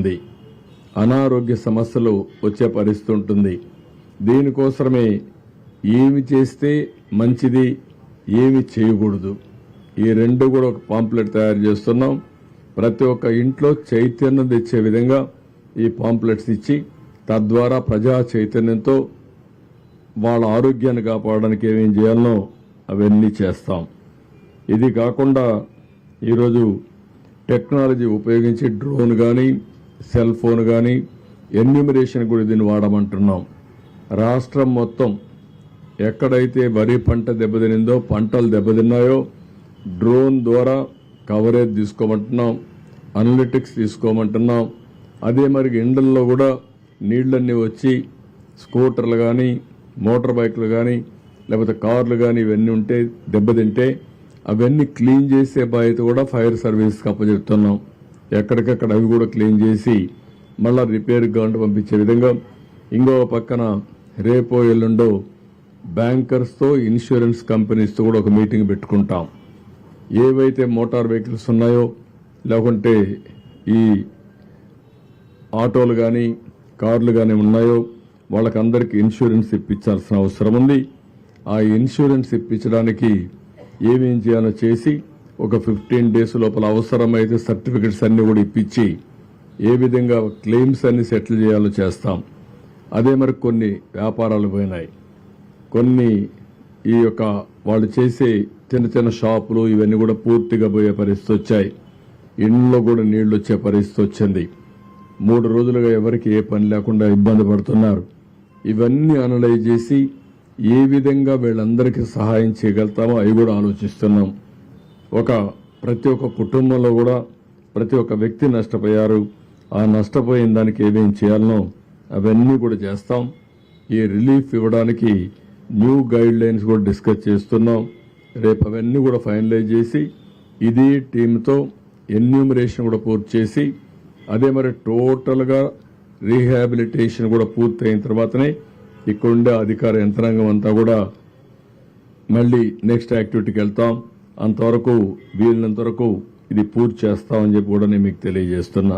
ఉంది. అనారోగ్య సమస్యలు వచ్చే పరిస్థితి ఉంటుంది. దీనికోసమే ఏమి చేస్తే మంచిది, ఏమి చేయకూడదు, ఈ రెండు కూడా ఒక పాంప్లెట్ తయారు చేస్తున్నాం. ప్రతి ఒక్క ఇంట్లో చైతన్యం తెచ్చే విధంగా ఈ పాంప్లెట్స్ ఇచ్చి తద్వారా ప్రజా చైతన్యంతో వాళ్ళ ఆరోగ్యాన్ని కాపాడడానికి ఏమేం చేయాలనో అవన్నీ చేస్తాం. ఇది కాకుండా ఈరోజు టెక్నాలజీ ఉపయోగించి డ్రోన్ కానీ సెల్ ఫోన్ కానీ ఎన్యూమరేషన్ కూడా దీన్ని వాడమంటున్నాం. రాష్ట్రం మొత్తం ఎక్కడైతే వరి పంట దెబ్బతినిందో, పంటలు దెబ్బతిన్నాయో డ్రోన్ ద్వారా కవరేజ్ తీసుకోమంటున్నాం, అనలిటిక్స్ తీసుకోమంటున్నాం. అదే మరి ఇండ్లలో కూడా నీళ్లన్నీ వచ్చి స్కూటర్లు కానీ మోటార్ బైక్లు కానీ లేకపోతే కార్లు కానీ ఇవన్నీ ఉంటే దెబ్బతింటే అవన్నీ క్లీన్ చేసే బాధ్యత కూడా ఫైర్ సర్వీస్కి అప్పచెప్తున్నాం. ఎక్కడికక్కడ అవి కూడా క్లీన్ చేసి మళ్ళా రిపేర్ గవర్నమెంట్ పంపించే విధంగా. ఇంకో పక్కన రేపో ఎల్లుండో బ్యాంకర్స్తో ఇన్సూరెన్స్ కంపెనీస్తో కూడా ఒక మీటింగ్ పెట్టుకుంటాం. ఏవైతే మోటార్ వెహికల్స్ ఉన్నాయో లేకుంటే ఈ ఆటోలు కానీ కార్లు కానీ ఉన్నాయో వాళ్ళకందరికీ ఇన్సూరెన్స్ ఇప్పించాల్సిన అవసరం ఉంది. ఆ ఇన్సూరెన్స్ ఇప్పించడానికి ఏమేం చేయాలో చేసి ఒక 15 days లోపల అవసరమైతే సర్టిఫికెట్స్ అన్ని కూడా ఇప్పించి ఏ విధంగా క్లెయిమ్స్ అన్ని సెటిల్ చేయాలో చేస్తాం. అదే మరి కొన్ని వ్యాపారాలు పోయినాయి, కొన్ని ఈ యొక్క వాళ్ళు చేసే చిన్న చిన్న షాపులు ఇవన్నీ కూడా పూర్తిగా పోయే పరిస్థితి వచ్చాయి. ఇంట్లో కూడా నీళ్లు వచ్చే పరిస్థితి వచ్చింది. 3 రోజులుగా ఎవరికి ఏ పని లేకుండా ఇబ్బంది పడుతున్నారు. ఇవన్నీ అనలైజ్ చేసి ఏ విధంగా వీళ్ళందరికీ సహాయం చేయగలుగుతామో అవి కూడా ఆలోచిస్తున్నాం. ప్రతి ఒక్క కుటుంబంలో కూడా ప్రతి ఒక్క వ్యక్తి నష్టపోయారు. ఆ నష్టపోయిన దానికి ఏమేం చేయాలనో అవన్నీ కూడా చేస్తాం. ఈ రిలీఫ్ ఇవ్వడానికి న్యూ గైడ్ లైన్స్ కూడా డిస్కస్ చేస్తున్నాం. రేపు అవన్నీ కూడా ఫైనలైజ్ చేసి ఇది టీంతో ఎన్యూమరేషన్ కూడా పూర్తి చేసి అదే మరి టోటల్గా రీహాబిలిటేషన్ కూడా పూర్తయిన తర్వాతనే ఇక్కడుండే అధికార యంత్రాంగం అంతా కూడా మళ్ళీ నెక్స్ట్ యాక్టివిటీకి వెళ్తాం. అంతవరకు వీలైనంత వరకు ఇది పూర్తి చేస్తామని చెప్పి కూడా నేను మీకు తెలియజేస్తున్నా.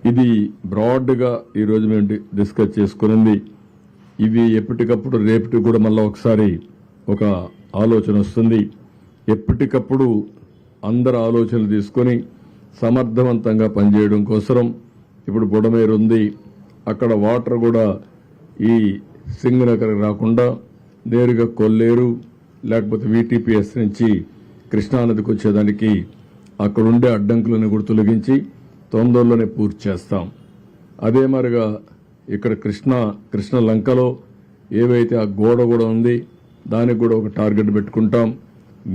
ఇది బ్రాడ్గా ఈరోజు మేము డిస్కస్ చేసుకునింది. ఇవి ఎప్పటికప్పుడు రేపటికి కూడా మళ్ళీ ఒకసారి ఒక ఆలోచన వస్తుంది. ఎప్పటికప్పుడు అందరు ఆలోచనలు తీసుకొని సమర్థవంతంగా పనిచేయడం కోసం ఇప్పుడు బుడమేరు ఉంది, అక్కడ వాటర్ కూడా ఈ సింగనగర్కి రాకుండా నేరుగా కొల్లేరు లేకపోతే వీటీపీఎస్ నుంచి కృష్ణానదికి వచ్చేదానికి అక్కడుండే అడ్డంకులను కూడా తొలగించి తొందరలోనే పూర్తి చేస్తాం. అదే మరిగా ఇక్కడ కృష్ణ లంకలో ఏవైతే ఆ గోడ కూడా ఉంది దానికి కూడా ఒక టార్గెట్ పెట్టుకుంటాం.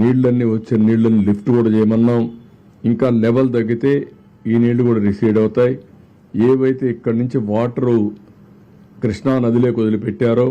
నీళ్లన్నీ వచ్చే నీళ్లను లిఫ్ట్ కూడా చేయమన్నాం. ఇంకా లెవెల్ తగ్గితే ఈ నీళ్లు కూడా రిసీడ్ అవుతాయి. ఏవైతే ఇక్కడి నుంచి వాటరు కృష్ణా నదిలోకి వదిలిపెట్టారో